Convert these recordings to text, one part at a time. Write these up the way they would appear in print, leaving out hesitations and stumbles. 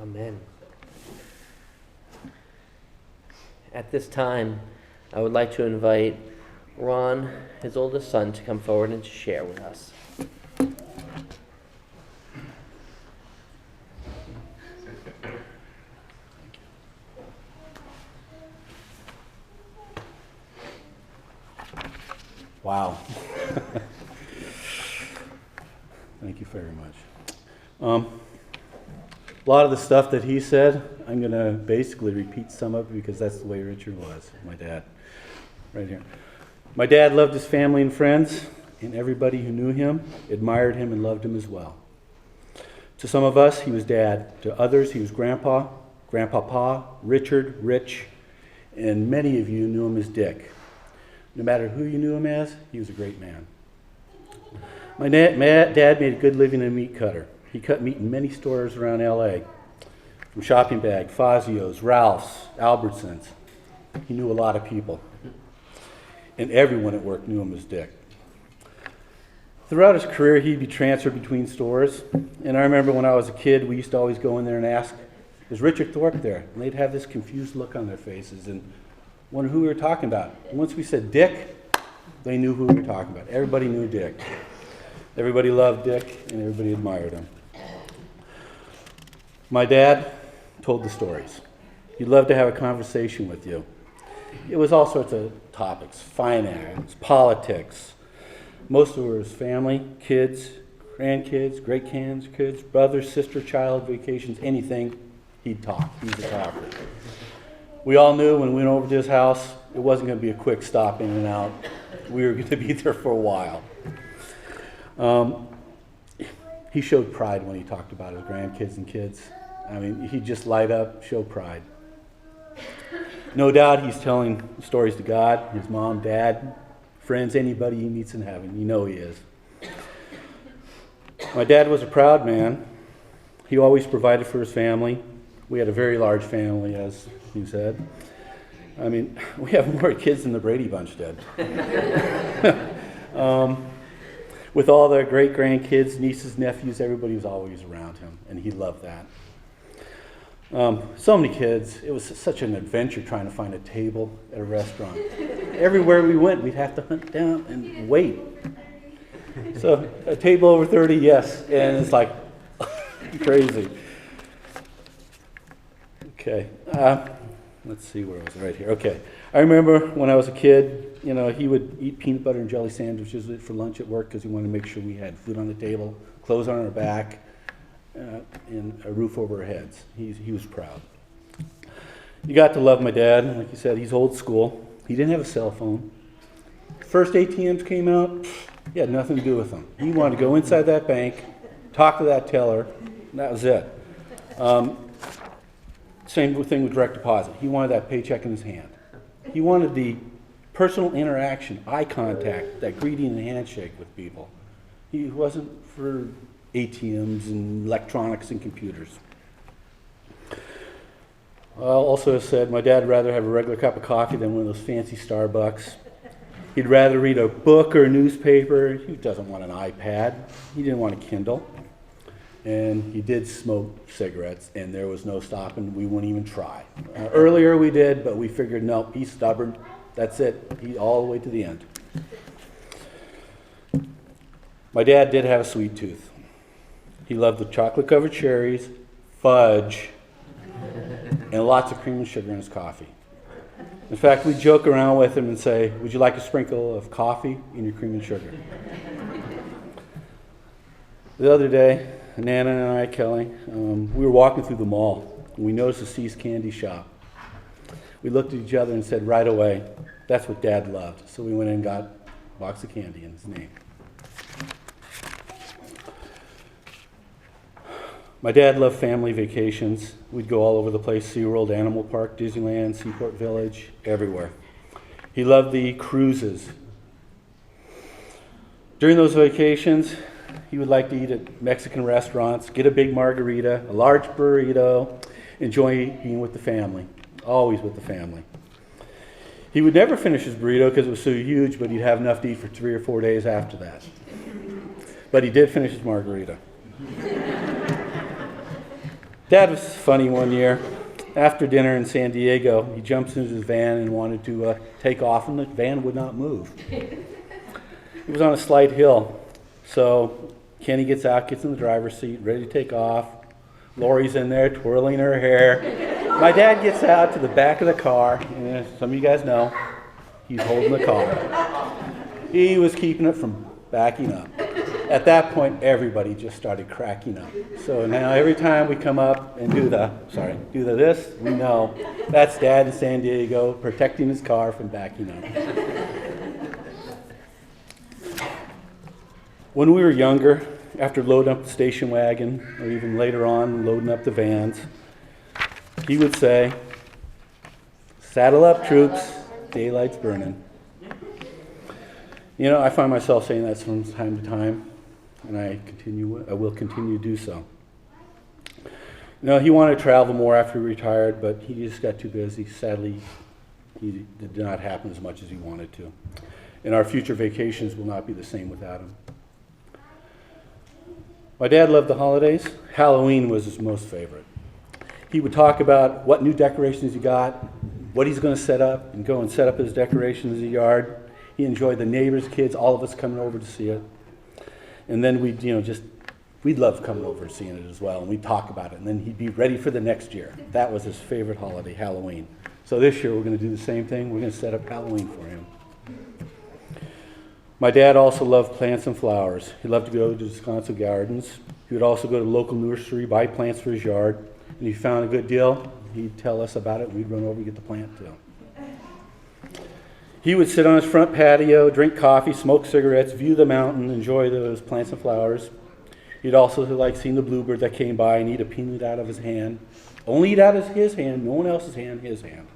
Amen. At this time, I would like to invite Ron, his oldest son, to come forward and to share with us. Wow. Thank you very much. A lot of the stuff that he said, I'm going to basically repeat some of it because that's the way Richard was, my dad. Right here. My dad loved his family and friends, and everybody who knew him admired him and loved him as well. To some of us, he was Dad. To others, he was Grandpa, Grandpapa, Richard, Rich, and many of you knew him as Dick. No matter who you knew him as, he was a great man. My dad made a good living as a meat cutter. He cut meat in many stores around L.A., from Shopping Bag, Fazio's, Ralph's, Albertsons. He knew a lot of people. And everyone at work knew him as Dick. Throughout his career, he'd be transferred between stores. And I remember when I was a kid, we used to always go in there and ask, is Richard Thorpe there? And they'd have this confused look on their faces and wonder who we were talking about. And once we said Dick, they knew who we were talking about. Everybody knew Dick. Everybody loved Dick, and everybody admired him. My dad told the stories. He'd love to have a conversation with you. It was all sorts of topics, finance, politics. Most of it was family, kids, grandkids, great-grandkids, brothers, sister, child, vacations, anything. He'd talk. He's a talker. We all knew when we went over to his house, it wasn't going to be a quick stop in and out. We were going to be there for a while. He showed pride when he talked about his grandkids and kids. I mean, he'd just light up, show pride. No doubt he's telling stories to God, his mom, dad, friends, anybody he meets in heaven. You know he is. My dad was a proud man. He always provided for his family. We had a very large family, as you said. I mean, we have more kids than the Brady Bunch did. With all their great-grandkids, nieces, nephews, everybody was always around him, and he loved that. So many kids. It was such an adventure trying to find a table at a restaurant. Everywhere we went, we'd have to hunt down and wait. So a table over 30, yes, and it's like crazy. Okay, let's see where I was. Right here. Okay, I remember when I was a kid, he would eat peanut butter and jelly sandwiches for lunch at work because he wanted to make sure we had food on the table, clothes on our back, and a roof over our heads. He was proud. You got to love my dad. Like you said, he's old school. He didn't have a cell phone. First ATMs came out, he had nothing to do with them. He wanted to go inside that bank, talk to that teller, and that was it. Same thing with direct deposit. He wanted that paycheck in his hand. He wanted the personal interaction, eye contact, that greeting and handshake with people. He wasn't for ATMs and electronics and computers. I also said my dad would rather have a regular cup of coffee than one of those fancy Starbucks. He'd rather read a book or a newspaper. He doesn't want an iPad. He didn't want a Kindle. And he did smoke cigarettes, and there was no stopping. We wouldn't even try. Earlier we did, but we figured, no, he's stubborn. That's it. He all the way to the end. My dad did have a sweet tooth. He loved the chocolate-covered cherries, fudge, and lots of cream and sugar in his coffee. In fact, we joke around with him and say, would you like a sprinkle of coffee in your cream and sugar? The other day, Nana and I, Kelly, we were walking through the mall, and we noticed a See's candy shop. We looked at each other and said right away, that's what Dad loved. So we went in and got a box of candy in his name. My dad loved family vacations. We'd go all over the place, SeaWorld, Animal Park, Disneyland, Seaport Village, everywhere. He loved the cruises. During those vacations, he would like to eat at Mexican restaurants, get a big margarita, a large burrito, enjoy being with the family, always with the family. He would never finish his burrito because it was so huge, but he'd have enough to eat for 3 or 4 days after that. But he did finish his margarita. Dad was funny one year. After dinner in San Diego, he jumps into his van and wanted to take off, and the van would not move. It was on a slight hill. So Kenny gets out, gets in the driver's seat, ready to take off. Lori's in there twirling her hair. My dad gets out to the back of the car, and as some of you guys know, he's holding the car. He was keeping it from backing up. At that point, everybody just started cracking up. So now every time we come up and do the this, we know that's Dad in San Diego protecting his car from backing up. When we were younger, after loading up the station wagon, or even later on loading up the vans, he would say, "Saddle up, troops, daylight's burning." You know, I find myself saying that from time to time, and I will continue to do so. You know, he wanted to travel more after he retired, but he just got too busy. Sadly, it did not happen as much as he wanted to. And our future vacations will not be the same without him. My dad loved the holidays. Halloween was his most favorite. He would talk about what new decorations he got, what he's going to set up, and go and set up his decorations in the yard. He enjoyed the neighbors' kids, all of us coming over to see it. And then we'd love coming over and seeing it as well, and we'd talk about it, and then he'd be ready for the next year. That was his favorite holiday, Halloween. So this year we're going to do the same thing. We're going to set up Halloween for him. My dad also loved plants and flowers. He loved to go to Wisconsin gardens. He would also go to the local nursery, buy plants for his yard, and if he found a good deal, he'd tell us about it, and we'd run over and get the plant too. He would sit on his front patio, drink coffee, smoke cigarettes, view the mountain, enjoy those plants and flowers. He'd also like seeing the bluebird that came by and eat a peanut out of his hand. Only eat out of his hand, no one else's hand, his hand.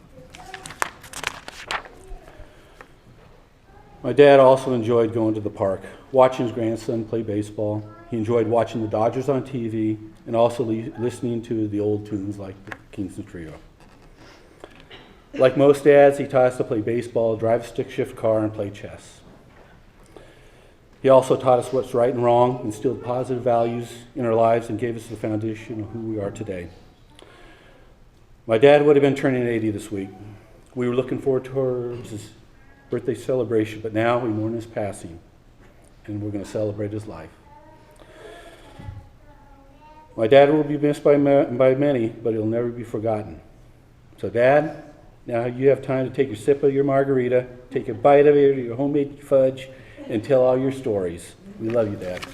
My dad also enjoyed going to the park, watching his grandson play baseball. He enjoyed watching the Dodgers on TV and also listening to the old tunes like the Kingston Trio. Like most dads, he taught us to play baseball, drive a stick shift car, and play chess. He also taught us what's right and wrong, instilled positive values in our lives, and gave us the foundation of who we are today. My dad would have been turning 80 this week. We were looking forward to his birthday celebration, but now we mourn his passing, and we're going to celebrate his life. My dad will be missed by many, but he'll never be forgotten. So, Dad, now you have time to take your sip of your margarita, take a bite of your homemade fudge, and tell all your stories. We love you, Dad.